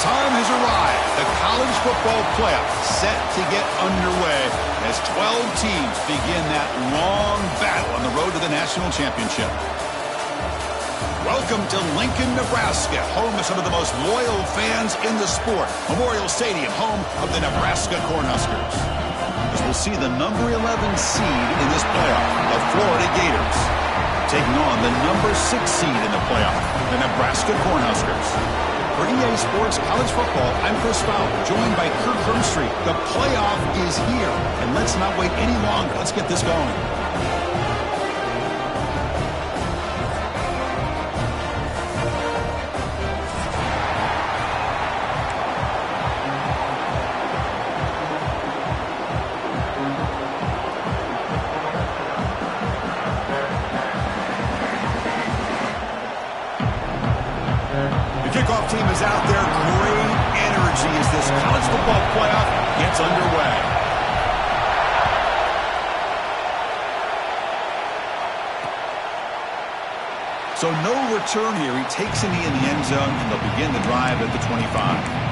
time has arrived. The college football playoff set to get underway as 12 teams begin that long battle on the road to the national championship. Welcome to Lincoln, Nebraska, home of some of the most loyal fans in the sport. Memorial Stadium, home of the Nebraska Cornhuskers. As we'll see the number 11 seed in this playoff, the Florida Gators, taking on the number 6 seed in the playoff, the Nebraska Cornhuskers. For EA Sports College Football, I'm Chris Fowler, joined by Kirk Herbstreit. The playoff is here, and let's not wait any longer. Let's get this going. Kickoff team is out there. Great energy as this college football playoff gets underway. So no return here. He takes a knee in the end zone, and they'll begin the drive at the 25.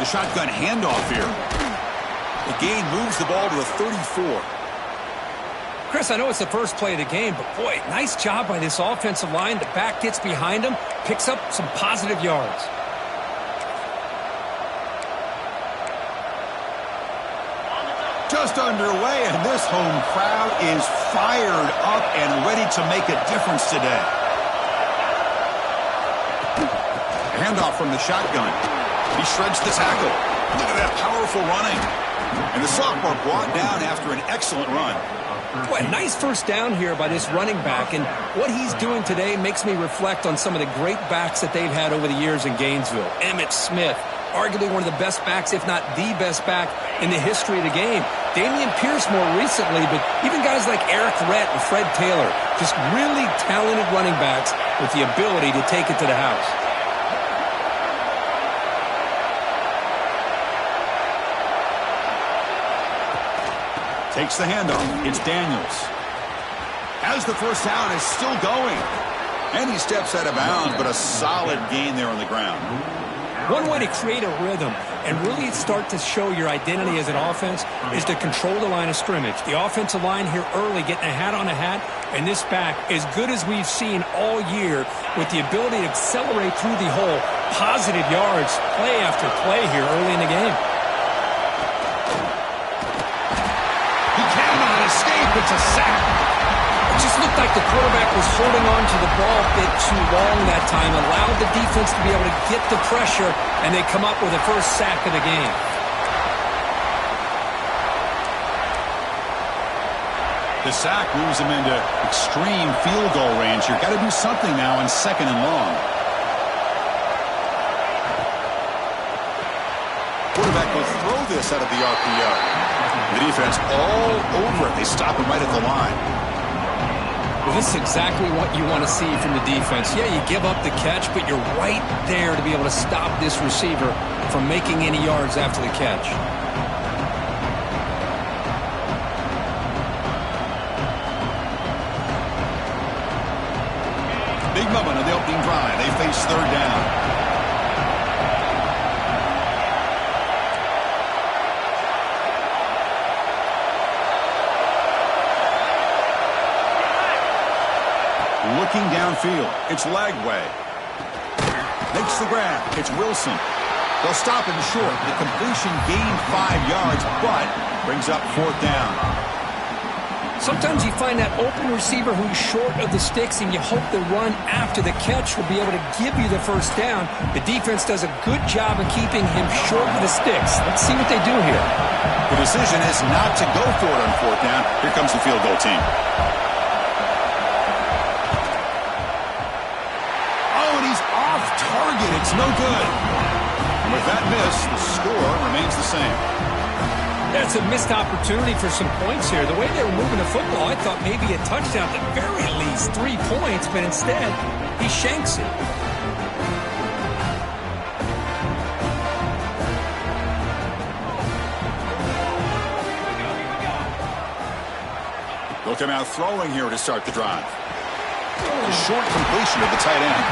Shotgun handoff here. The gain moves the ball to the 34. Chris, I know it's the first play of the game, but boy, nice job by this offensive line. The back gets behind him, picks up some positive yards. Just underway, and this home crowd is fired up and ready to make a difference today. Handoff from the shotgun. He shreds the tackle. Look at that powerful running. And the sophomore brought down after an excellent run. Boy, nice first down here by this running back. And what he's doing today makes me reflect on some of the great backs that they've had over the years in Gainesville. Emmitt Smith, arguably one of the best backs, if not the best back in the history of the game. Dameon Pierce more recently, but even guys like Eric Rhett and Fred Taylor, just really talented running backs with the ability to take it to the house. Takes the handoff. It's Daniels. As the first down is still going. And he steps out of bounds, but a solid gain there on the ground. One way to create a rhythm and really start to show your identity as an offense is to control the line of scrimmage. The offensive line here early getting a hat on a hat, and this back, as good as we've seen all year, with the ability to accelerate through the hole, positive yards, play after play here early in the game. It's a sack. It just looked like the quarterback was holding on to the ball a bit too long that time, allowed the defense to be able to get the pressure, and they come up with the first sack of the game. The sack moves him into extreme field goal range. You've got to do something now on 2nd and long. Quarterback will throw this out of the RPO. The defense all over it. They stop him right at the line. Well, this is exactly what you want to see from the defense. Yeah, you give up the catch, but you're right there to be able to stop this receiver from making any yards after the catch. Big moment on the opening drive. They face 3rd down. Looking downfield, it's Lagway. Makes the grab, it's Wilson. They'll stop him short. The completion gained 5 yards, but brings up 4th down. Sometimes you find that open receiver who's short of the sticks, and you hope the run after the catch will be able to give you the first down. The defense does a good job of keeping him short of the sticks. Let's see what they do here. The decision is not to go for it on 4th down. Here comes the field goal team. Target, it's no good. And with that miss, the score remains the same. That's a missed opportunity for some points here. The way they were moving the football, I thought maybe a touchdown at the very least, 3 points, but instead, he shanks it. They'll come out throwing here to start the drive. A short completion of the tight end.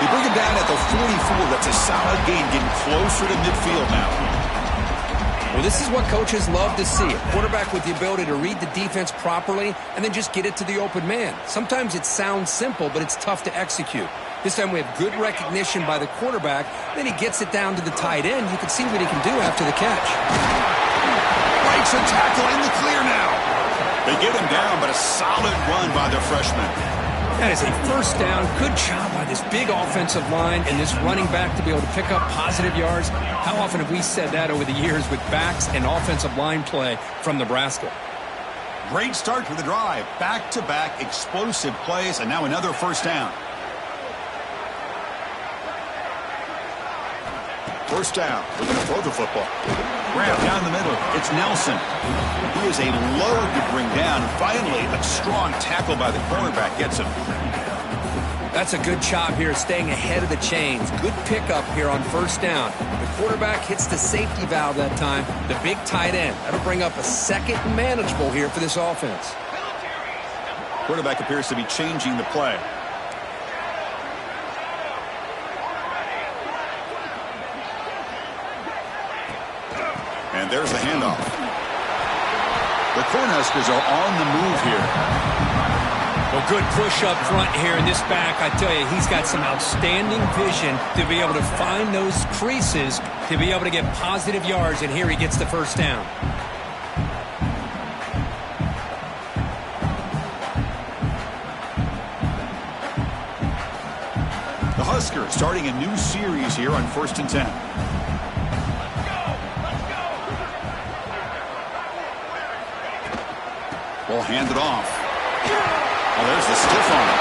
They bring him down at the 44. That's a solid gain, getting closer to midfield now. Well, this is what coaches love to see. A quarterback with the ability to read the defense properly and then just get it to the open man. Sometimes it sounds simple, but it's tough to execute. This time we have good recognition by the quarterback. Then he gets it down to the tight end. You can see what he can do after the catch. Breaks a tackle in the clear now. They get him down, but a solid run by the freshman. That is a first down. Good job by this big offensive line and this running back to be able to pick up positive yards. How often have we said that over the years with backs and offensive line play from Nebraska? Great start to the drive. Back-to-back explosive plays, and now another first down. First down. We're going to throw the football. Grab down the middle. It's Nelson. He is a load to bring down. Finally, a strong tackle by the cornerback gets him. That's a good job here, staying ahead of the chains. Good pickup here on first down. The quarterback hits the safety valve that time. The big tight end. That'll bring up a second and manageable here for this offense. Quarterback appears to be changing the play. And there's the handoff. The Cornhuskers are on the move here. Well, good push up front here in this back. I tell you, he's got some outstanding vision to be able to find those creases, to be able to get positive yards, and here he gets the first down. The Huskers starting a new series here on 1st and 10. We'll hand it off. Oh, there's the stiff arm.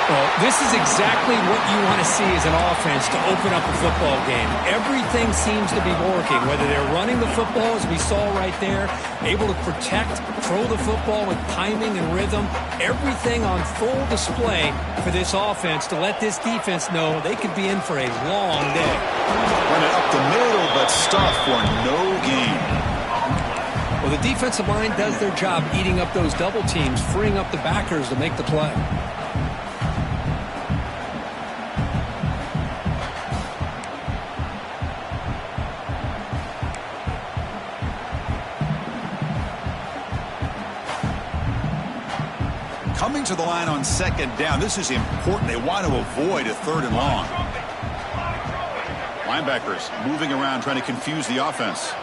Well, this is exactly what you want to see as an offense to open up a football game. Everything seems to be working, whether they're running the football, as we saw right there, able to protect, throw the football with timing and rhythm, everything on full display for this offense to let this defense know they could be in for a long day. Run it up the middle, but stuff for no gain. Well, the defensive line does their job eating up those double teams, freeing up the backers to make the play. Coming to the line on second down. This is important. They want to avoid a 3rd and long. Linebackers moving around, trying to confuse the offense.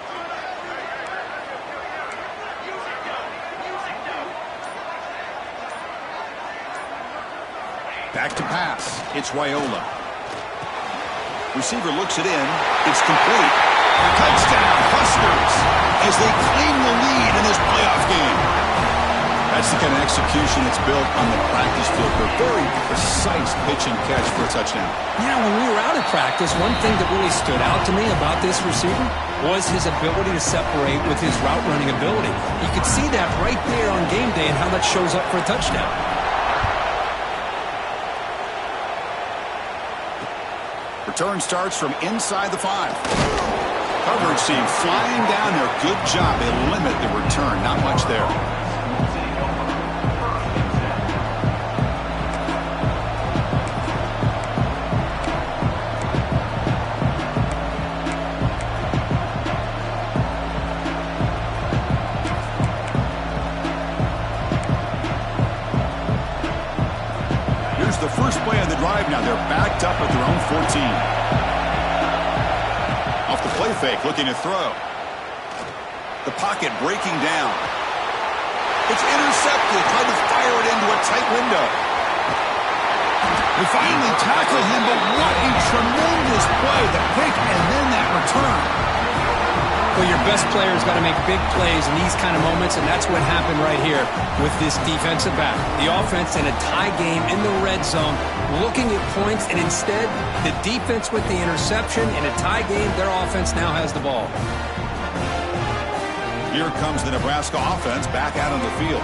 Back to pass. It's Wyola. Receiver looks it in. It's complete. Touchdown, Huskers, as they claim the lead in this playoff game. That's the kind of execution that's built on the practice field for a very precise pitch and catch for a touchdown. Yeah, when we were out at practice, one thing that really stood out to me about this receiver was his ability to separate with his route running ability. You could see that right there on game day and how that shows up for a touchdown. Return starts from inside the 5. Coverage team flying down there. Good job. They limit the return. Not much there. Here's the first play of the drive now. They're backed up at their own 14. Off the play fake, looking to throw. The pocket breaking down. It's intercepted. Tried to fire it into a tight window. They finally tackle him, but what a tremendous play. The pick and then that return. Well, your best player's got to make big plays in these kind of moments, and that's what happened right here with this defensive back. The offense in a tie game in the red zone, looking at points, and instead, the defense with the interception. In a tie game, their offense now has the ball. Here comes the Nebraska offense back out on the field.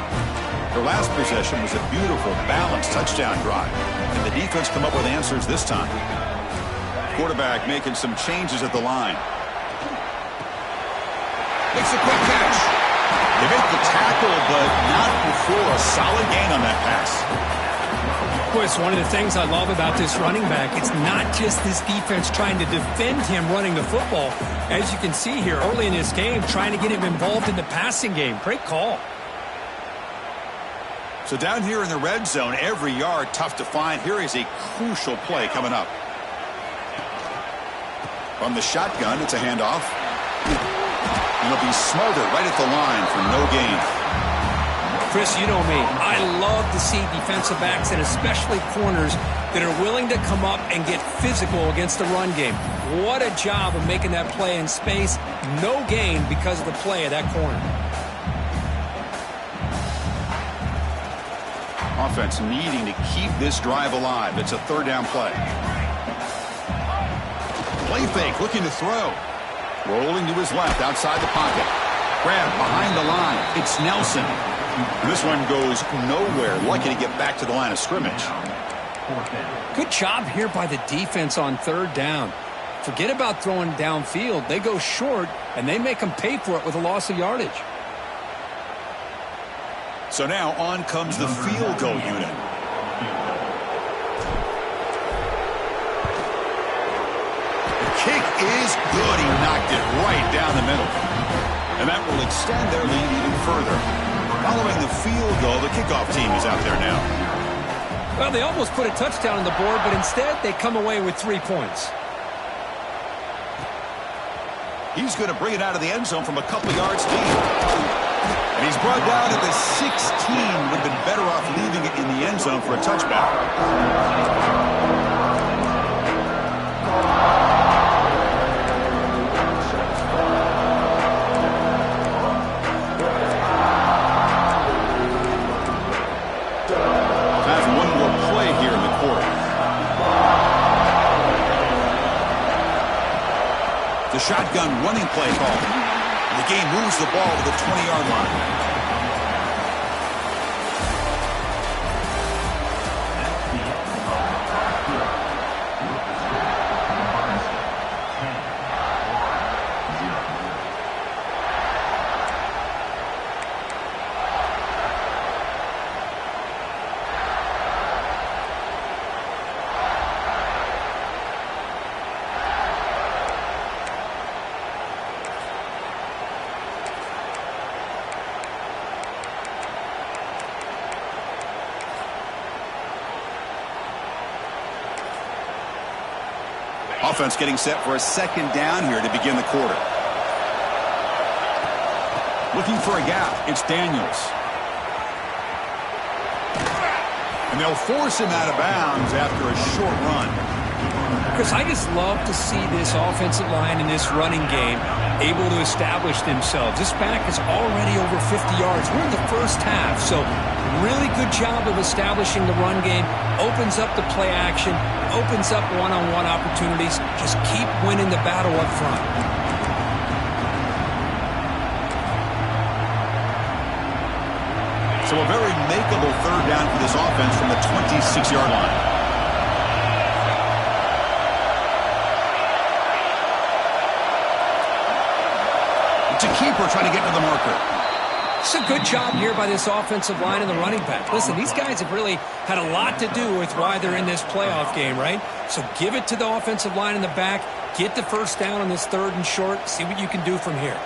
Their last possession was a beautiful, balanced touchdown drive. And the defense come up with answers this time. Quarterback making some changes at the line. Makes a quick catch. They make the tackle, but not before a solid gain on that pass. Boy, it's one of the things I love about this running back. It's not just this defense trying to defend him running the football. As you can see here early in this game, trying to get him involved in the passing game. Great call. So down here in the red zone, every yard tough to find. Here is a crucial play coming up. From the shotgun, it's a handoff. And it'll be smothered right at the line for no gain. Chris, you know me. I love to see defensive backs and especially corners that are willing to come up and get physical against the run game. What a job of making that play in space. No gain because of the play of that corner. Offense needing to keep this drive alive. It's a third down play. Play fake, looking to throw. Rolling to his left outside the pocket. Grab behind the line. It's Nelson. And this one goes nowhere. Lucky to get back to the line of scrimmage. Good job here by the defense on third down. Forget about throwing downfield. They go short, and they make them pay for it with a loss of yardage. So now on comes the field goal unit. The kick is good. He knocked it right down the middle. And that will extend their lead even further. Following the field goal, the kickoff team is out there now. Well, they almost put a touchdown on the board, but instead they come away with 3 points. He's going to bring it out of the end zone from a couple yards deep. And he's brought down at the 16. Would have been better off leaving it in the end zone for a touchback. The shotgun running play call. The game moves the ball to the 20-yard line. Offense getting set for a second down here to begin the quarter. Looking for a gap. It's Daniels. And they'll force him out of bounds after a short run. Chris, I just love to see this offensive line in this running game able to establish themselves. This back is already over 50 yards. We're in the first half, so really good job of establishing the run game. Opens up the play action, opens up one-on-one opportunities. Just keep winning the battle up front. So a very makeable third down for this offense from the 26-yard line. It's a keeper trying to get to the marker. It's a good job here by this offensive line and the running back. Listen, these guys have really had a lot to do with why they're in this playoff game, right? So give it to the offensive line in the back. Get the first down on this third and short. See what you can do from here.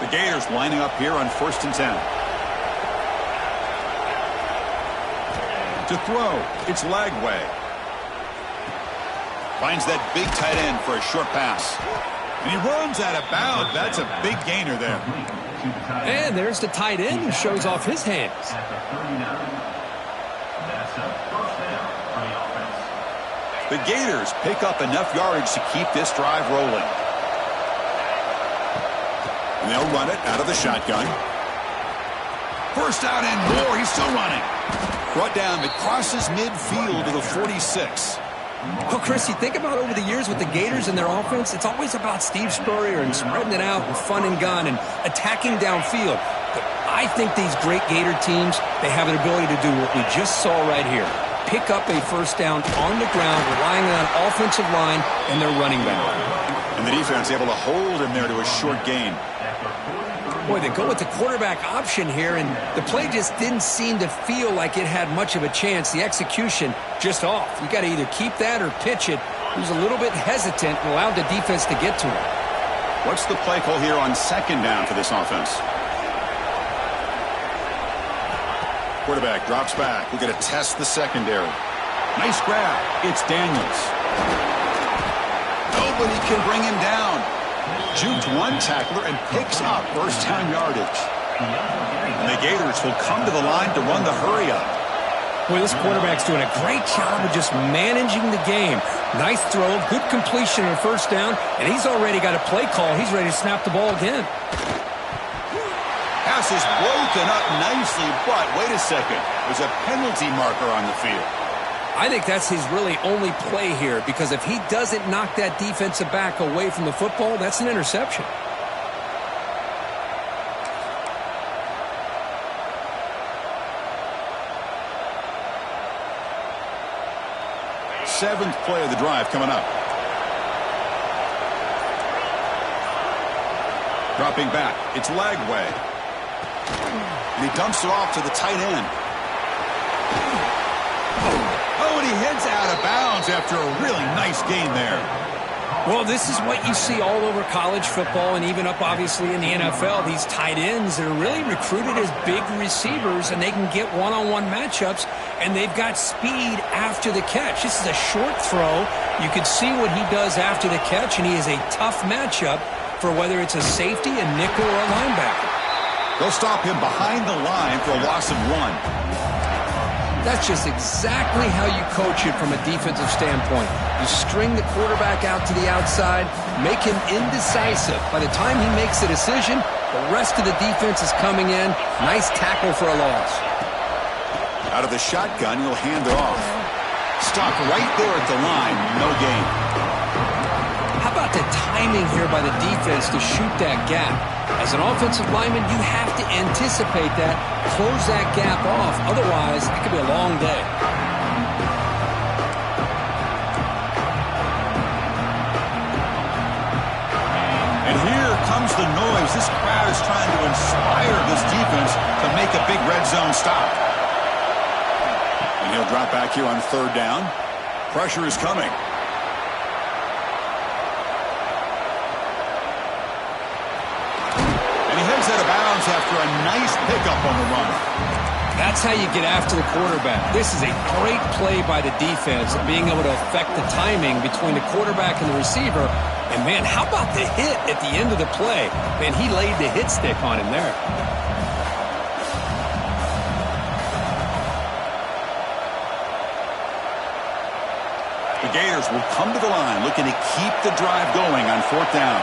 The Gators lining up here on 1st and 10. To throw, it's Lagway. Finds that big tight end for a short pass. And he runs out of bounds. That's a big gainer there. And there's the tight end who shows off his hands. The Gators pick up enough yardage to keep this drive rolling. And they'll run it out of the shotgun. First down and more. He's still running. Brought down. It crosses midfield to the 46. Well, Chris, you think about over the years with the Gators and their offense, it's always about Steve Spurrier and spreading it out and fun and gun and attacking downfield. But I think these great Gator teams, they have an ability to do what we just saw right here. Pick up a first down on the ground, relying on offensive line and their running back. And the defense able to hold him there to a short gain. Boy, they go with the quarterback option here, and the play just didn't seem to feel like it had much of a chance. The execution just off. You got to either keep that or pitch it. He was a little bit hesitant and allowed the defense to get to him. What's the play call here on second down for this offense? Quarterback drops back. We're going to test the secondary. Nice grab. It's Daniels. Nobody can bring him down. Juked one tackler and picks up first down yardage. And the Gators will come to the line to run the hurry up. Boy, this quarterback's doing a great job of just managing the game. Nice throw, good completion on first down, and he's already got a play call. He's ready to snap the ball again. Pass is broken up nicely, but wait a second. There's a penalty marker on the field. I think that's his really only play here, because if he doesn't knock that defensive back away from the football, that's an interception. Seventh play of the drive coming up. Dropping back. It's Lagway. And he dumps it off to the tight end. Oh, and he heads out of bounds after a really nice gain there. Well, this is what you see all over college football and even up, obviously, in the NFL. These tight ends that are really recruited as big receivers, and they can get one-on-one matchups, and they've got speed after the catch. This is a short throw. You can see what he does after the catch, and he is a tough matchup for whether it's a safety, a nickel, or a linebacker. They'll stop him behind the line for a loss of 1. That's just exactly how you coach it from a defensive standpoint. You string the quarterback out to the outside, make him indecisive. By the time he makes a decision, the rest of the defense is coming in. Nice tackle for a loss. Out of the shotgun, he'll hand it off. Stop right there at the line. No gain. How about the timing here by the defense to shoot that gap? As an offensive lineman, you have to anticipate that, close that gap off. Otherwise, it could be a long day. And here comes the noise. This crowd is trying to inspire this defense to make a big red zone stop. And he'll drop back here on third down. Pressure is coming. Out of bounds after a nice pickup on the run. That's how you get after the quarterback. This is a great play by the defense, being able to affect the timing between the quarterback and the receiver. And, man, how about the hit at the end of the play? Man, he laid the hit stick on him there. The Gators will come to the line looking to keep the drive going on fourth down.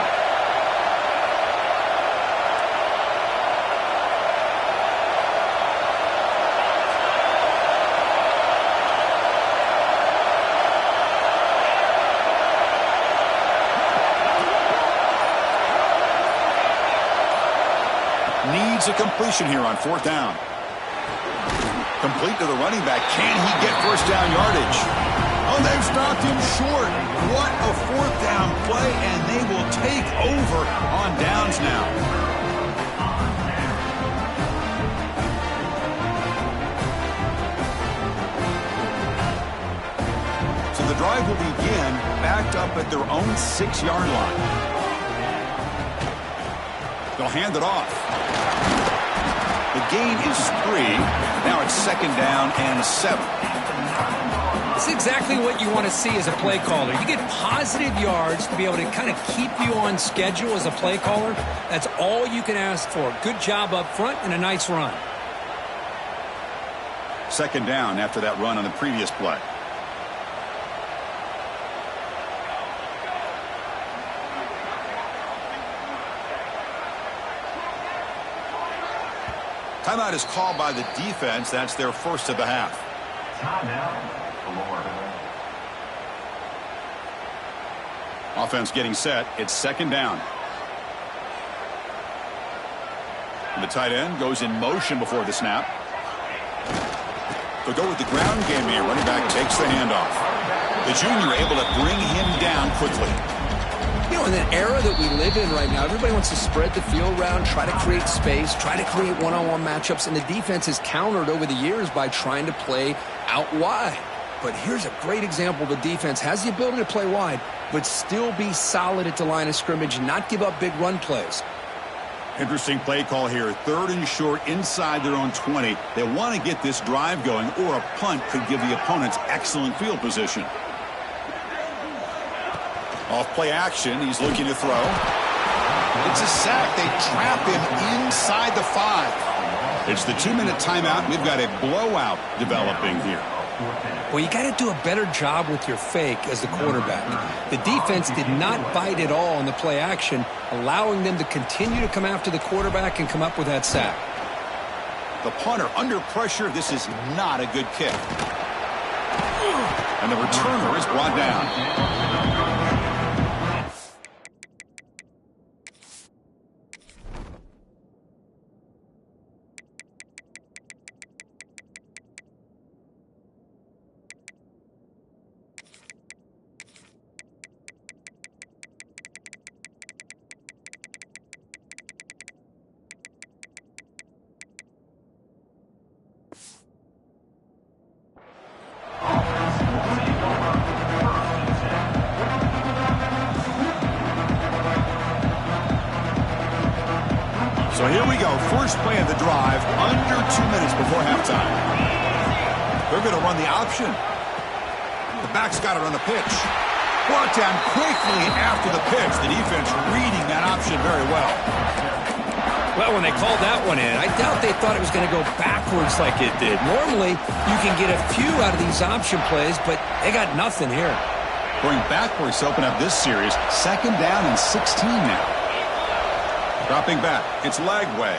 Needs a completion here on fourth down. Complete to the running back. Can he get first down yardage? Oh, they've stopped him short. What a fourth down play, and they will take over on downs now. So the drive will begin backed up at their own 6-yard line. They'll hand it off. The gain is 3. Now it's second down and 7. It's exactly what you want to see as a play caller. You get positive yards to be able to kind of keep you on schedule as a play caller. That's all you can ask for. Good job up front and a nice run. Second down after that run on the previous play. Timeout is called by the defense. That's their first of the half. Offense getting set. It's second down. The tight end goes in motion before the snap. They'll go with the ground game here. Running back takes the handoff. The junior able to bring him down quickly. You know, in an era that we live in right now, everybody wants to spread the field around, try to create space, try to create one-on-one matchups, and the defense is countered over the years by trying to play out wide. But here's a great example. The defense has the ability to play wide, but still be solid at the line of scrimmage and not give up big run plays. Interesting play call here. 3rd and short inside their own 20. They want to get this drive going, or a punt could give the opponents excellent field position. Off play action. He's looking to throw. It's a sack. They trap him inside the 5. It's the 2-minute timeout. We've got a blowout developing here. Well, you got to do a better job with your fake as the quarterback. The defense did not bite at all on the play action, allowing them to continue to come after the quarterback and come up with that sack. The punter under pressure. This is not a good kick. And the returner is brought down. So here we go. First play of the drive, under 2 minutes before halftime. They're going to run the option. The back's got it on the pitch. Brought down quickly after the pitch. The defense reading that option very well. Well, when they called that one in, I doubt they thought it was going to go backwards like it did. Normally, you can get a few out of these option plays, but they got nothing here. Going backwards to open up this series. Second down and 16 now. Dropping back. It's Lagway.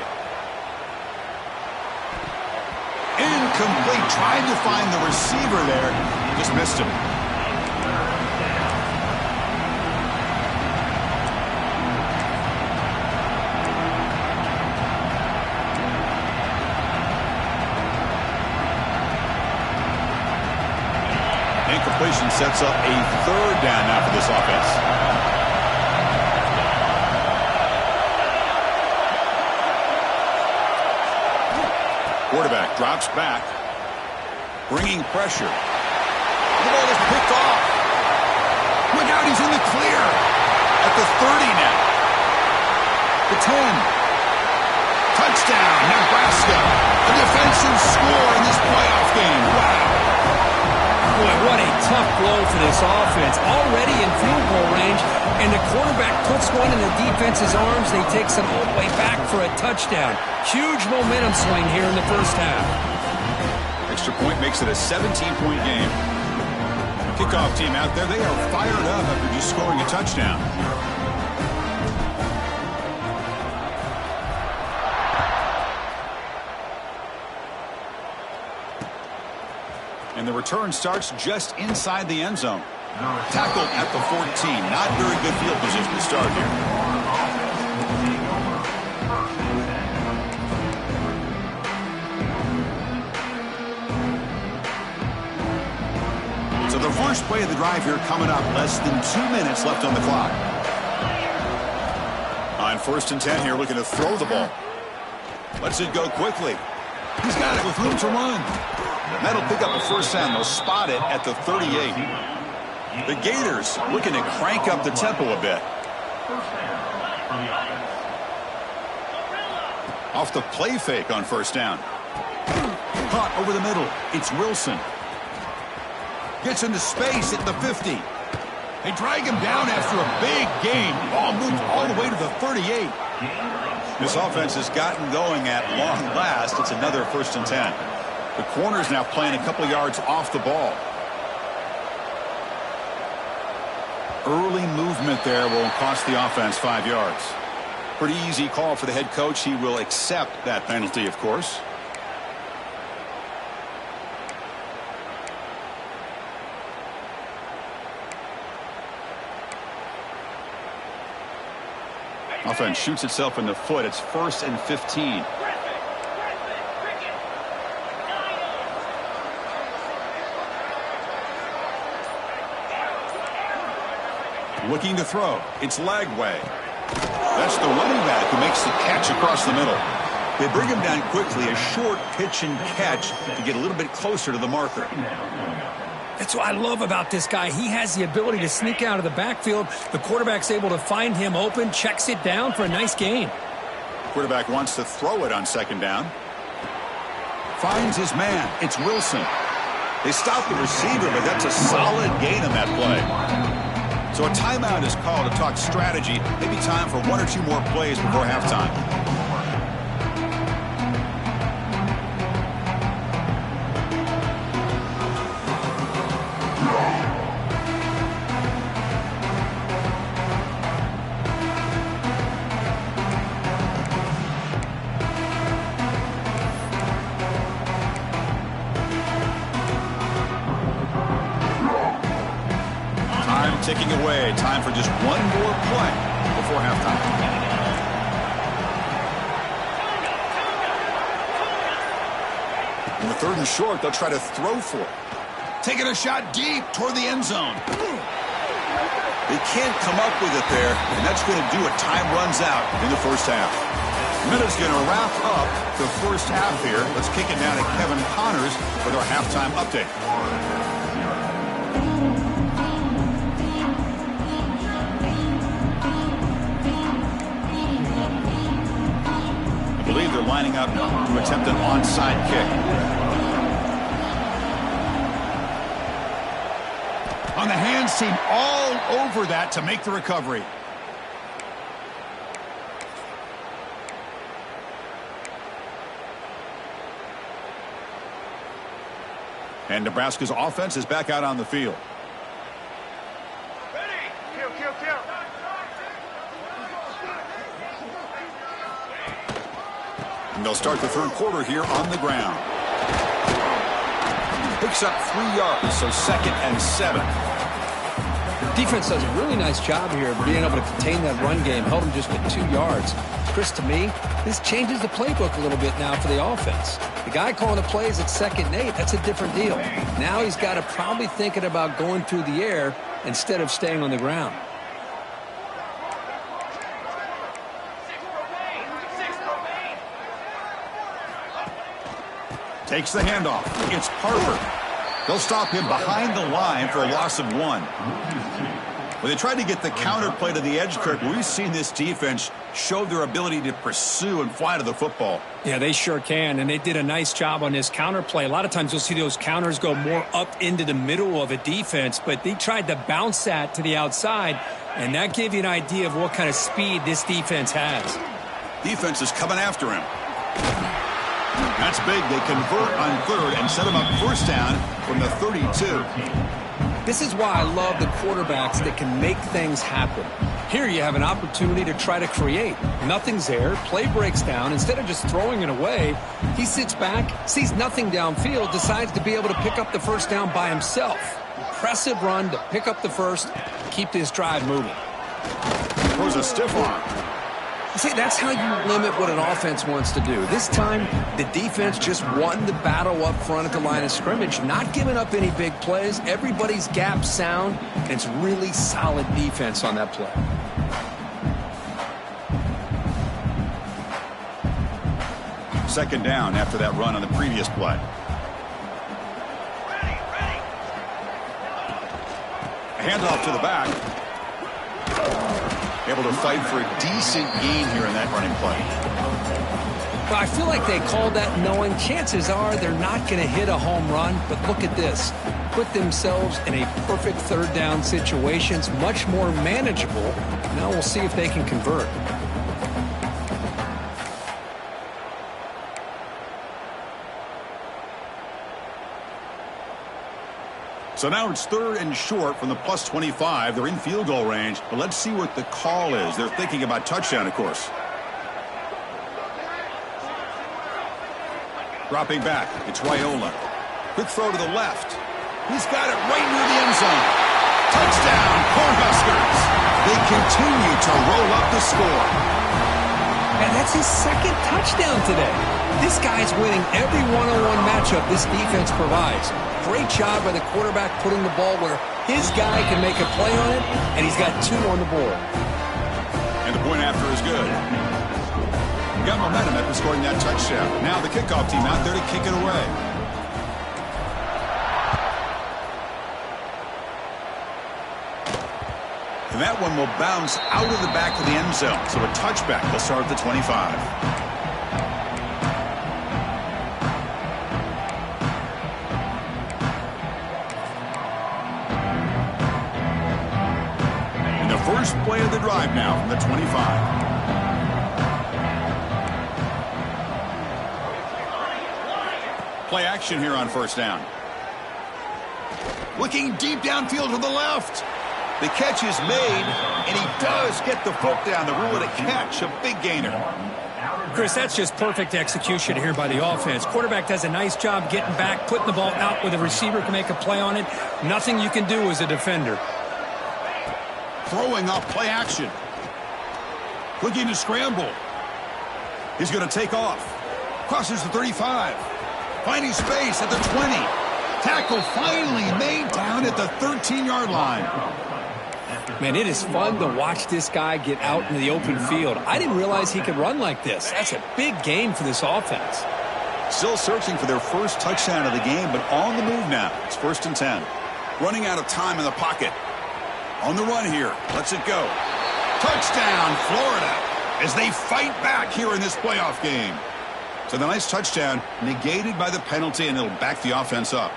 Incomplete. Tried to find the receiver there. Just missed him. Incompletion sets up a 3rd down now for this offense. Quarterback drops back, bringing pressure. The ball is picked off. Look out, he's in the clear. At the 30 now. The 10. Touchdown, Nebraska. A defensive score in this playoff game. Wow. Boy, what a tough blow for this offense. Already in field goal range, and the quarterback puts one in the defense's arms, and he takes it all the way back for a touchdown. Huge momentum swing here in the first half. Extra point makes it a 17-point game. Kickoff team out there, they are fired up after just scoring a touchdown. And the return starts just inside the end zone. Tackled at the 14. Not very good field position to start here. So the first play of the drive here coming up. Less than 2 minutes left on the clock. On 1st and 10 here, looking to throw the ball. Lets it go quickly. He's got it with room to run. That'll pick up a first down. They'll spot it at the 38. The Gators looking to crank up the tempo a bit. Off the play fake on first down. Caught over the middle. It's Wilson. Gets into space at the 50. They drag him down after a big gain. Ball moved all the way to the 38. This offense has gotten going at long last. It's another 1st and 10. The corner's now playing a couple yards off the ball. Early movement there will cost the offense 5 yards. Pretty easy call for the head coach. He will accept that penalty, of course. Offense shoots itself in the foot. It's 1st and 15. Looking to throw. It's Lagway. That's the running back who makes the catch across the middle. They bring him down quickly, a short pitch and catch to get a little bit closer to the marker. That's what I love about this guy. He has the ability to sneak out of the backfield. The quarterback's able to find him open, checks it down for a nice gain. Quarterback wants to throw it on 2nd down. Finds his man. It's Wilson. They stop the receiver, but that's a solid gain on that play. So a timeout is called to talk strategy. Maybe time for 1 or 2 more plays before halftime. Ticking away. Time for just 1 more play before halftime. In the 3rd and short, they'll try to throw for it. Taking a shot deep toward the end zone. They can't come up with it there, and that's going to do it. Time runs out in the 1st half. Minute's going to wrap up the 1st half here. Let's kick it down to Kevin Connors with our halftime update. I believe they're lining up to attempt an onside kick. On the hands team, all over that to make the recovery. And Nebraska's offense is back out on the field. Ready? Kill, kill, kill. And they'll start the 3rd quarter here on the ground. Picks up 3 yards, so 2nd and 7. Defense does a really nice job here of being able to contain that run game. Held him just at 2 yards. Chris, to me, this changes the playbook a little bit now for the offense. The guy calling the plays at 2nd and 8, that's a different deal. Now he's got to probably thinking about going through the air instead of staying on the ground. Takes the handoff. It's Parker. They'll stop him behind the line for a loss of 1. When they tried to get the counter play to the edge, Kirk, we've seen this defense show their ability to pursue and fly to the football. Yeah, they sure can, and they did a nice job on this counter play. A lot of times you'll see those counters go more up into the middle of a defense, but they tried to bounce that to the outside, and that gave you an idea of what kind of speed this defense has. Defense is coming after him. That's big. They convert on 3rd and set him up 1st down from the 32. This is why I love the quarterbacks that can make things happen. Here you have an opportunity to try to create. Nothing's there. Play breaks down. Instead of just throwing it away, he sits back, sees nothing downfield, decides to be able to pick up the 1st down by himself. Impressive run to pick up the 1st, keep this drive moving. Throws a stiff arm. See, that's how you limit what an offense wants to do. This time, the defense just won the battle up front at the line of scrimmage, not giving up any big plays. Everybody's gap sound, and it's really solid defense on that play. Second down after that run on the previous play. A handoff to the back. Able to fight for a decent gain here in that running play. Well, I feel like they called that knowing chances are they're not going to hit a home run, but look at this. Put themselves in a perfect 3rd down situation. It's much more manageable. Now we'll see if they can convert. So now it's 3rd and short from the +25. They're in field goal range, but let's see what the call is. They're thinking about touchdown, of course. Dropping back, it's Raiola. Quick throw to the left. He's got it right near the end zone. Touchdown, Cornhuskers. They continue to roll up the score. And that's his second touchdown today. This guy's winning every one-on-one matchup this defense provides. Great job by the quarterback putting the ball where his guy can make a play on it, and he's got 2 on the board. And the point after is good. Got momentum after scoring that touchdown. Now the kickoff team out there to kick it away. And that one will bounce out of the back of the end zone. So a touchback will start at the 25. And the first play of the drive now from the 25. Play action here on first down. Looking deep downfield to the left. The catch is made, and he does get the foot down. The rule of the catch, a big gainer. Chris, that's just perfect execution here by the offense. Quarterback does a nice job getting back, putting the ball out where the receiver can make a play on it. Nothing you can do as a defender. Throwing up play action. Looking to scramble. He's going to take off. Crosses the 35. Finding space at the 20. Tackle finally made down at the 13-yard line. Man, it is fun to watch this guy get out into the open field. I didn't realize he could run like this. That's a big game for this offense. Still searching for their first touchdown of the game, but on the move now. It's 1st and 10. Running out of time in the pocket. On the run here. Lets it go. Touchdown, Florida, as they fight back here in this playoff game. So the nice touchdown negated by the penalty, and it'll back the offense up.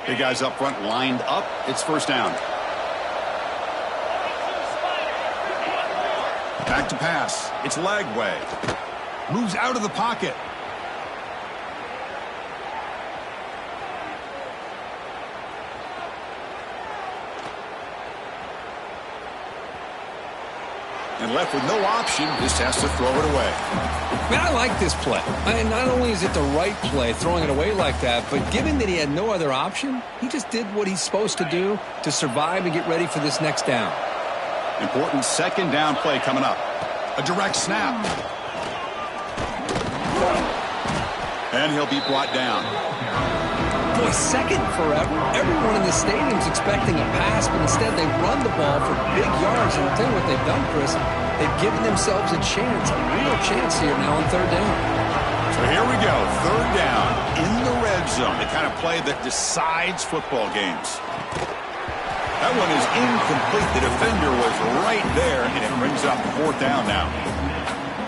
Big guys up front lined up. It's first down. Back to pass. It's Lagway. Moves out of the pocket. And left with no option, just has to throw it away. Man, I like this play. And not only is it the right play, throwing it away like that, but given that he had no other option, he just did what he's supposed to do to survive and get ready for this next down. Important second down play coming up. A direct snap. And he'll be brought down. Boy, second forever. Everyone in the stadium's expecting a pass, but instead they run the ball for big yards. And I'll tell you what they've done, Chris. They've given themselves a chance, a real chance here now on third down. So here we go. Third down in the red zone. The kind of play that decides football games. That one is incomplete. The defender was right there, and it brings up 4th down now.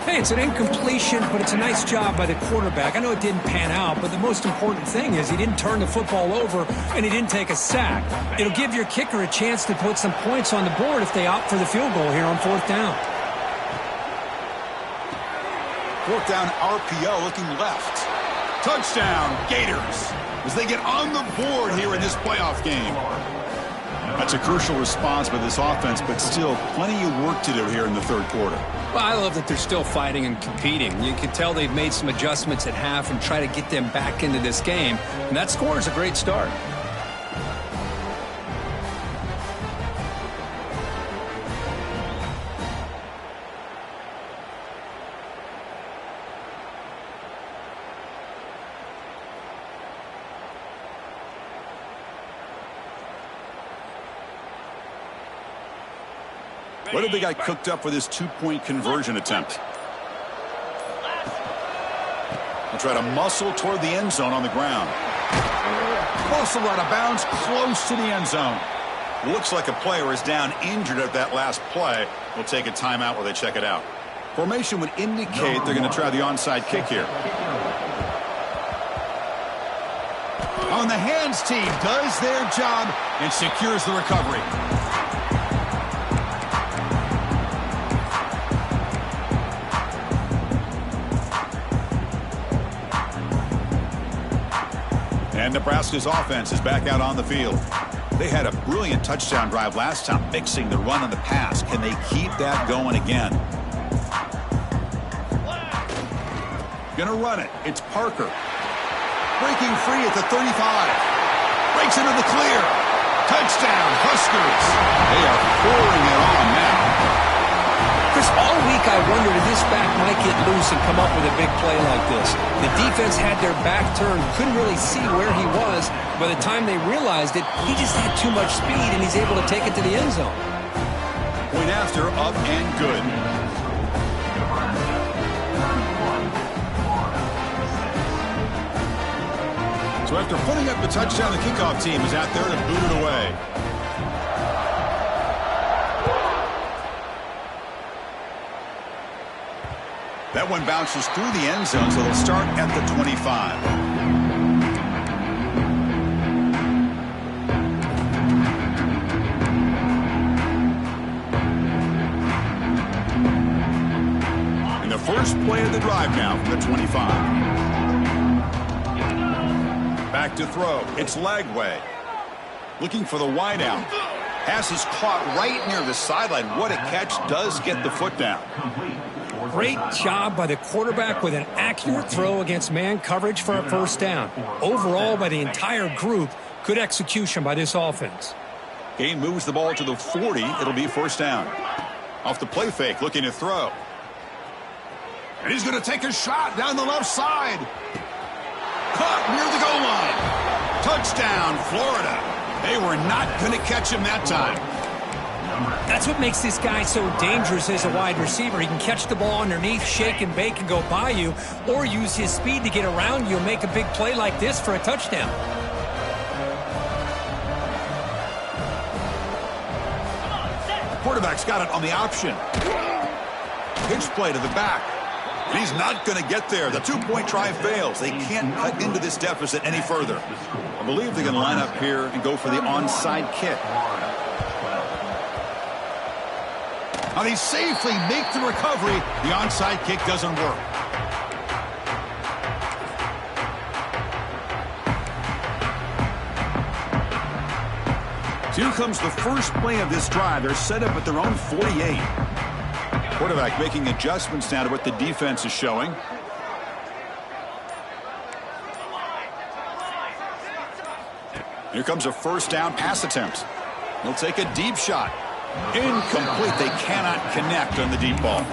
Hey, it's an incompletion, but it's a nice job by the quarterback. I know it didn't pan out, but the most important thing is he didn't turn the football over and he didn't take a sack. It'll give your kicker a chance to put some points on the board if they opt for the field goal here on 4th down. 4th down RPO looking left. Touchdown, Gators, as they get on the board here in this playoff game. That's a crucial response by this offense, but still plenty of work to do here in the third quarter. Well, I love that they're still fighting and competing. You can tell they've made some adjustments at half and try to get them back into this game. And that score is a great start. What have they got cooked up for this 2-point conversion attempt? They'll try to muscle toward the end zone on the ground. Muscle out of bounds, close to the end zone. Looks like a player is down injured at that last play. We'll take a timeout while they check it out. Formation would indicate they're going to try the onside kick here. On the hands team does their job and secures the recovery. And Nebraska's offense is back out on the field. They had a brilliant touchdown drive last time, mixing the run and the pass. Can they keep that going again? Gonna run it. It's Parker. Breaking free at the 35. breaks into the clear. Touchdown, Huskers. They are pouring it on now. Chris, all week I wondered if this back might get loose and come up with a big play like this. The defense had their back turned, couldn't really see where he was. By the time they realized it, he just had too much speed, and he's able to take it to the end zone. Point after, up and good. So after putting up the touchdown, the kickoff team is out there to boot it away. That one bounces through the end zone, so they'll start at the 25. And the first play of the drive now from the 25. Back to throw. It's Lagway. Looking for the wideout. Pass is caught right near the sideline. What a catch. Does get the foot down. Great job by the quarterback with an accurate throw against man coverage for a first down. Overall, by the entire group, good execution by this offense. Gain moves the ball to the 40. It'll be first down. Off the play fake, looking to throw. And he's going to take a shot down the left side. Caught near the goal line. Touchdown, Florida. They were not going to catch him that time. That's what makes this guy so dangerous as a wide receiver. He can catch the ball underneath, shake and bake and go by you, or use his speed to get around you and make a big play like this for a touchdown. Quarterback's got it on the option. Pitch play to the back. And he's not going to get there. The two-point try fails. They can't cut into this deficit any further. I believe they're going to line up here and go for the onside kick. Now they safely make the recovery. The onside kick doesn't work. So here comes the first play of this drive. They're set up at their own 48. Quarterback making adjustments now to what the defense is showing. Here comes a first down pass attempt. He'll take a deep shot. Incomplete. They cannot connect on the deep ball.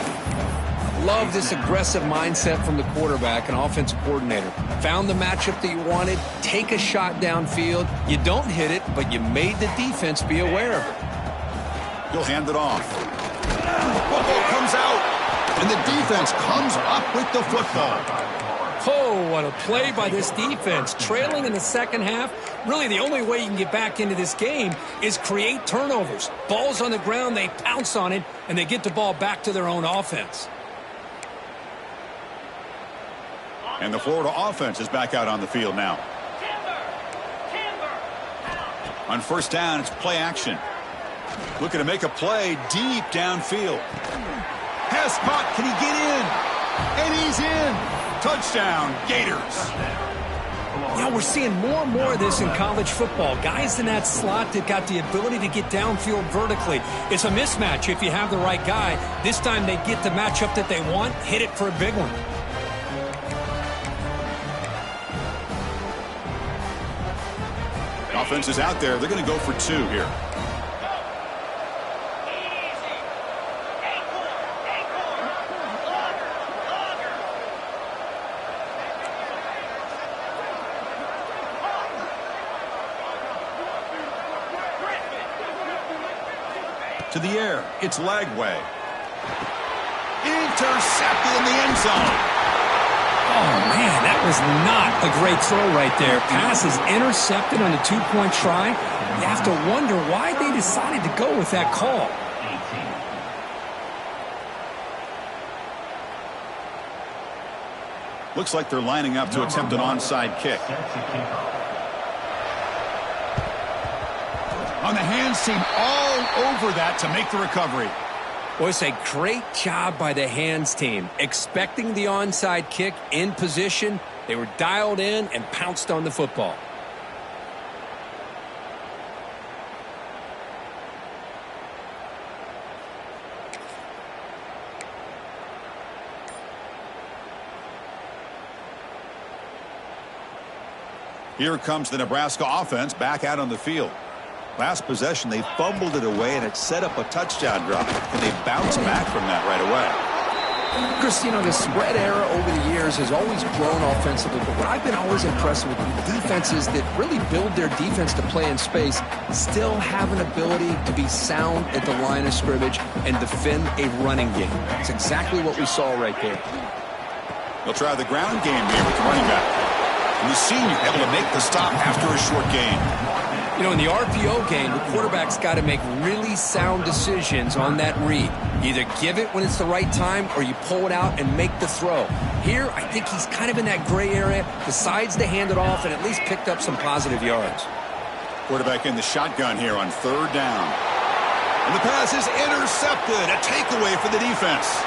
Love this aggressive mindset from the quarterback and offensive coordinator. Found the matchup that you wanted. Take a shot downfield. You don't hit it, but you made the defense be aware of it. He'll hand it off. Football comes out, and the defense comes up with the football. Oh, what a play by this defense. Trailing in the second half, really the only way you can get back into this game is create turnovers. Ball's on the ground, they pounce on it, and they get the ball back to their own offense. And the Florida offense is back out on the field now. On first down, it's play action. Looking to make a play deep downfield. Pass caught. Can he get in? And he's in. Touchdown, Gators. Yeah, we're seeing more and more of this in college football. Guys in that slot that got the ability to get downfield vertically. It's a mismatch if you have the right guy. This time they get the matchup that they want, hit it for a big one. Offense is out there. They're going to go for two here. To the air, it's Lagway. Intercepted in the end zone. Oh, man, that was not a great throw right there. Pass is intercepted on the two-point try. You have to wonder why they decided to go with that call. Looks like they're lining up to attempt an onside kick. On the hands team, all over that to make the recovery. Well, it's a great job by the hands team. Expecting the onside kick in position, they were dialed in and pounced on the football. Here comes the Nebraska offense back out on the field. Last possession, they fumbled it away, and it set up a touchdown drive. Can they bounce back from that right away? Chris, you know, the spread era over the years has always grown offensively, but what I've been always impressed with defenses that really build their defense to play in space still have an ability to be sound at the line of scrimmage and defend a running game. It's exactly what we saw right there. They'll try the ground game here with the running back. And the senior able to make the stop after a short gain. You know, in the RPO game, the quarterback's got to make really sound decisions on that read. Either give it when it's the right time or you pull it out and make the throw. Here, I think he's kind of in that gray area, decides to hand it off and at least picked up some positive yards. Quarterback in the shotgun here on third down. And the pass is intercepted. A takeaway for the defense.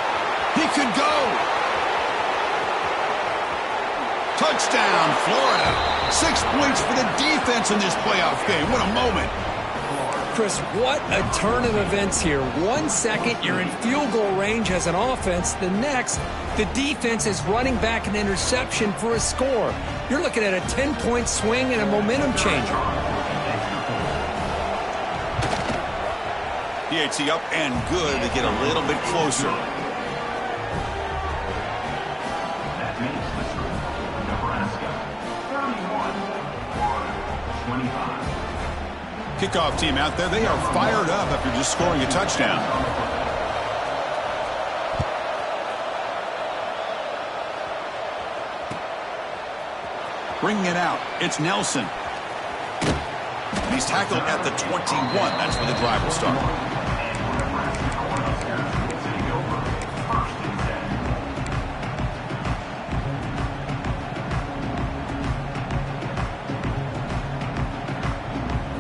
He could go. Touchdown, Florida. 6 points for the defense in this playoff game. What a moment. Chris, what a turn of events here. 1 second, you're in field goal range as an offense. The next, the defense is running back an interception for a score. You're looking at a 10-point swing and a momentum changer. PAT up and good to get a little bit closer. Kickoff team out there. They are fired up after just scoring a touchdown. Bringing it out. It's Nelson. And he's tackled at the 21. That's where the drive will start.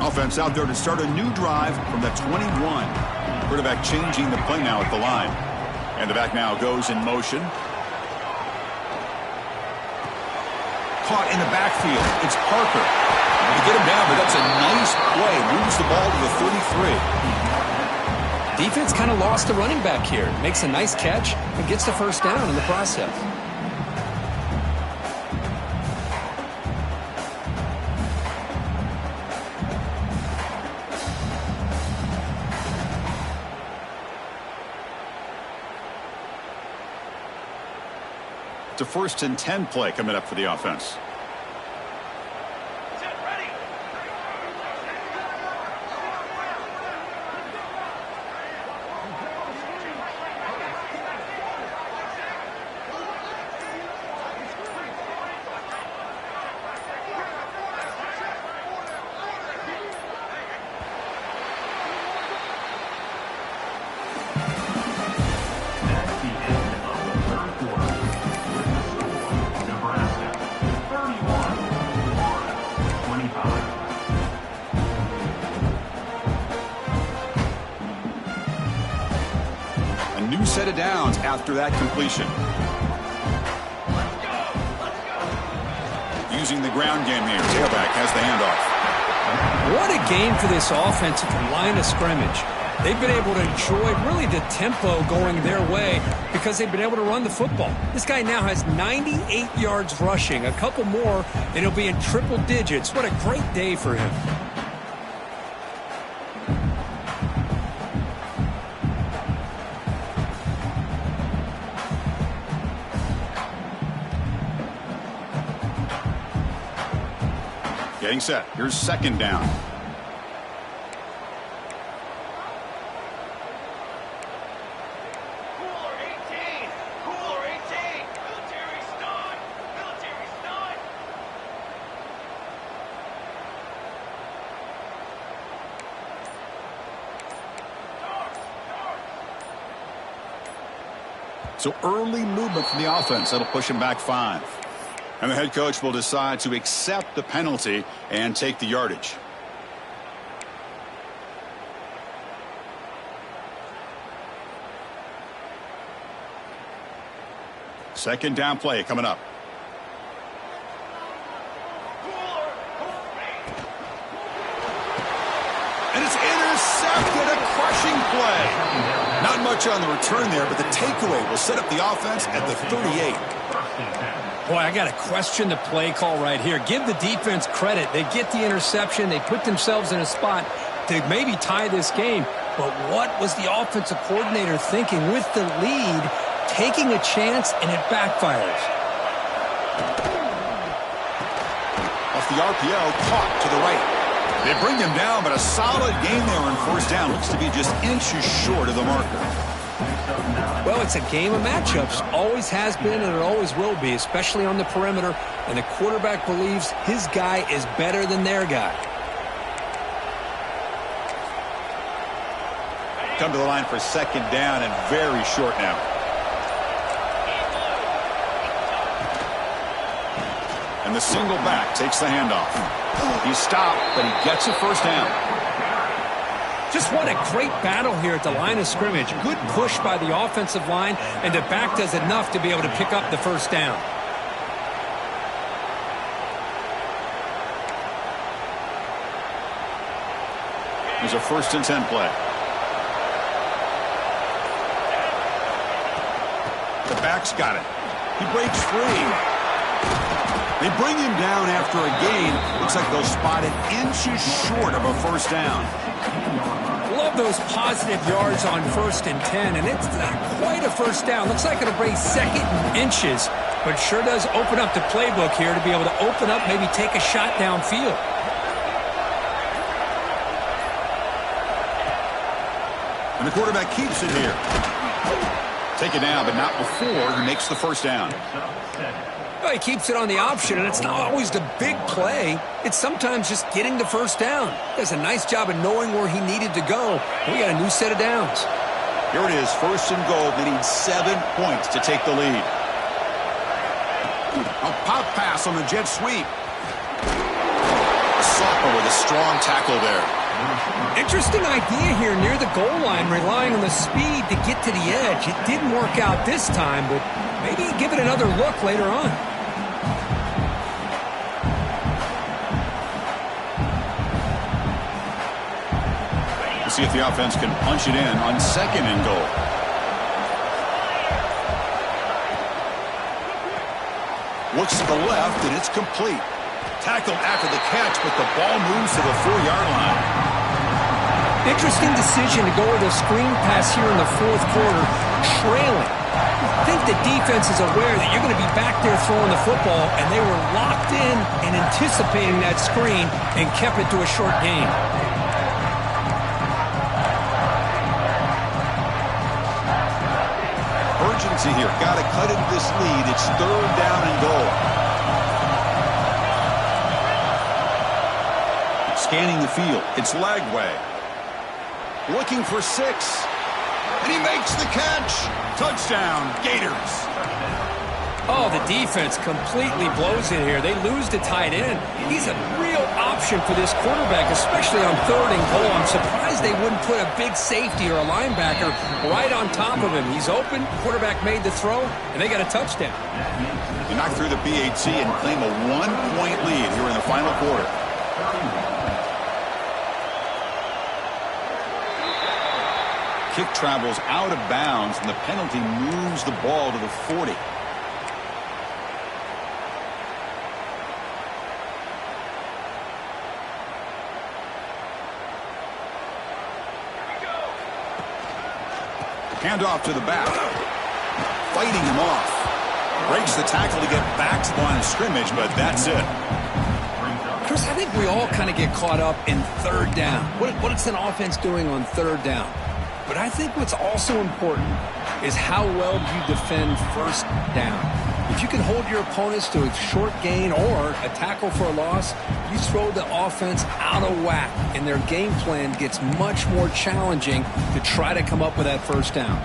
Offense out there to start a new drive from the 21. Quarterback changing the play now at the line. And the back now goes in motion. Caught in the backfield. It's Parker. To get him down, but that's a nice play. Moves the ball to the 33. Defense kind of lost the running back here. Makes a nice catch and gets the first down in the process. It's a 1st and 10 play coming up for the offense. Set of downs after that completion. Using the ground game here. Tailback has the handoff. What a game for this offense at the line of scrimmage. They've been able to enjoy really the tempo going their way because they've been able to run the football. This guy now has 98 yards rushing, a couple more, and he'll be in triple digits. What a great day for him. Getting set. Here's second down. Cooler 18. Cooler 18. Military stun. Military stun. So early movement from the offense. That'll push him back 5. And the head coach will decide to accept the penalty and take the yardage. Second down play coming up. And it's intercepted. A crushing play. Not much on the return there, but the takeaway will set up the offense at the 38. Boy, I got to question the play call right here. Give the defense credit. They get the interception. They put themselves in a spot to maybe tie this game. But what was the offensive coordinator thinking with the lead, taking a chance, and it backfires? Off the RPO, caught to the right. They bring him down, but a solid game there on first down. Looks to be just inches short of the marker. Well, it's a game of matchups. Always has been, and it always will be, especially on the perimeter. And the quarterback believes his guy is better than their guy. Come to the line for second down and very short now. And the single back takes the handoff. He's stopped, but he gets a first down. Just what a great battle here at the line of scrimmage. Good push by the offensive line, and the back does enough to be able to pick up the first down. There's a 1st and 10 play. The back's got it. He breaks free. They bring him down after a gain. Looks like they'll spot it inches short of a first down. Love those positive yards on 1st and 10, and it's not quite a first down. Looks like it'll bring 2nd and inches, but sure does open up the playbook here to be able to open up, maybe take a shot downfield. And the quarterback keeps it here. Take it down, but not before he makes the first down. Well, he keeps it on the option, and it's not always the big play. It's sometimes just getting the first down. He does a nice job of knowing where he needed to go. And we got a new set of downs. Here it is, 1st and goal. They need 7 points to take the lead. A pop pass on the jet sweep. Sophomore with a strong tackle there. Interesting idea here near the goal line, relying on the speed to get to the edge. It didn't work out this time, but maybe give it another look later on. We'll see if the offense can punch it in on 2nd and goal. Looks to the left, and it's complete. Tackled after the catch, but the ball moves to the 4-yard line. Interesting decision to go with a screen pass here in the 4th quarter, trailing. I think the defense is aware that you're going to be back there throwing the football, and they were locked in and anticipating that screen and kept it to a short gain. Urgency here. Got to cut into this lead. It's 3rd down and goal. Scanning the field. It's Lagway. Looking for 6. And he makes the catch. Touchdown, Gators. Oh, the defense completely blows it here. They lose the tight end. He's a real option for this quarterback, especially on 3rd and goal. I'm surprised they wouldn't put a big safety or a linebacker right on top of him. He's open. Quarterback made the throw, and they got a touchdown. They knock through the BAT and claim a 1-point lead here in the final quarter. Kick travels out of bounds, and the penalty moves the ball to the 40. Handoff to the back. Fighting him off. Breaks the tackle to get back to the line of scrimmage, but that's it. Chris, I think we all kind of get caught up in 3rd down. What is an offense doing on 3rd down? But I think what's also important is how well you defend 1st down. If you can hold your opponents to a short gain or a tackle for a loss, you throw the offense out of whack, and their game plan gets much more challenging to try to come up with that 1st down.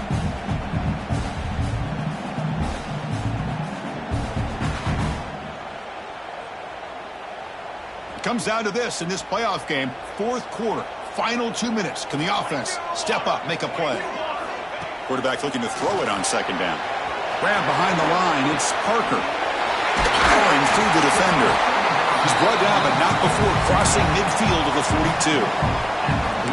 It comes down to this in this playoff game, 4th quarter. Final 2 minutes. Can the offense step up, make a play? Quarterback looking to throw it on 2nd down. Grab behind the line. It's Parker. Going through the defender. He's brought down, but not before crossing midfield of the 42.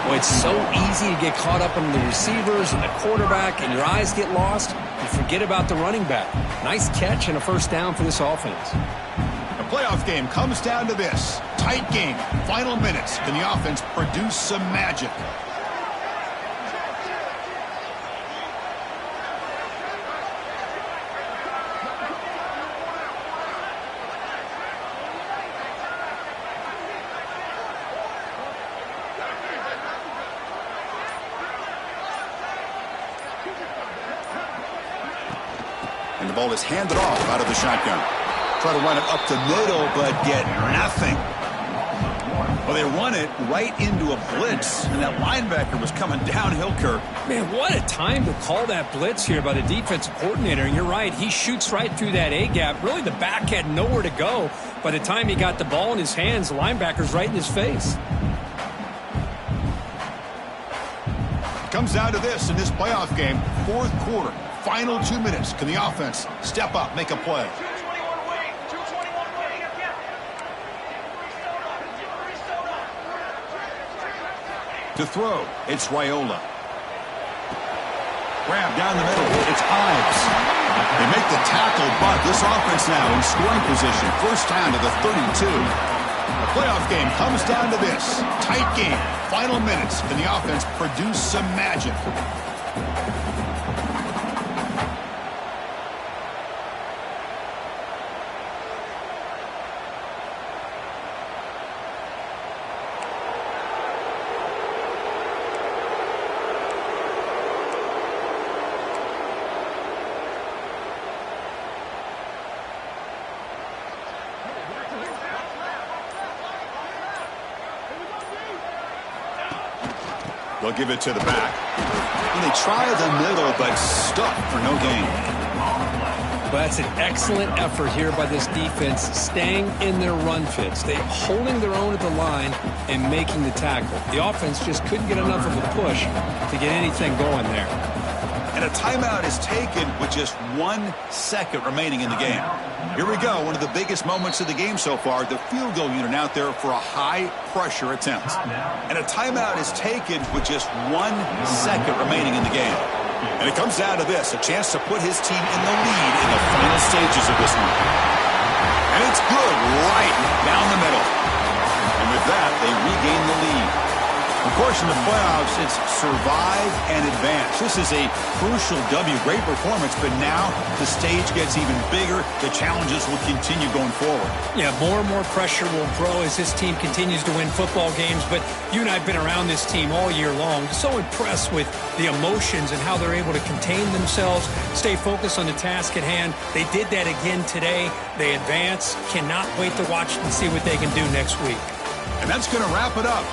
Well, it's so easy to get caught up in the receivers and the quarterback, and your eyes get lost. You forget about the running back. Nice catch and a first down for this offense. The playoff game comes down to this. Tight game. Final minutes. Can the offense produce some magic? And the ball is handed off out of the shotgun. Try to run it up the middle, but get nothing. Well, they run it right into a blitz, and that linebacker was coming downhill, Kirk. Man, what a time to call that blitz here by the defensive coordinator. And you're right, he shoots right through that A-gap. Really, the back had nowhere to go. By the time he got the ball in his hands, the linebacker's right in his face. Comes down to this in this playoff game. Fourth quarter, final 2 minutes. Can the offense step up, make a play? 221 wing. 221 wing. To throw, it's Raiola. Grab down the middle, it's Ives. They make the tackle, but this offense now in scoring position. First down to the 32. The playoff game comes down to this. Tight game, final minutes. Can the offense produce some magic? They'll give it to the back. And they try the middle, but stuck for no gain. But that's an excellent effort here by this defense, staying in their run fits. They holding their own at the line and making the tackle. The offense just couldn't get enough of a push to get anything going there. And a timeout is taken with just 1 second remaining in the game. Here we go, one of the biggest moments of the game so far, the field goal unit out there for a high-pressure attempt. And a timeout is taken with just 1 second remaining in the game. And it comes down to this, a chance to put his team in the lead in the final stages of this one. And it's good right down the middle. And with that, they regain the lead. Of course, in the playoffs, it's survive and advance. This is a crucial W. Great performance, but now the stage gets even bigger. The challenges will continue going forward. Yeah, more and more pressure will grow as this team continues to win football games, but you and I have been around this team all year long. So impressed with the emotions and how they're able to contain themselves, stay focused on the task at hand. They did that again today. They advance. Cannot wait to watch and see what they can do next week. And that's going to wrap it up.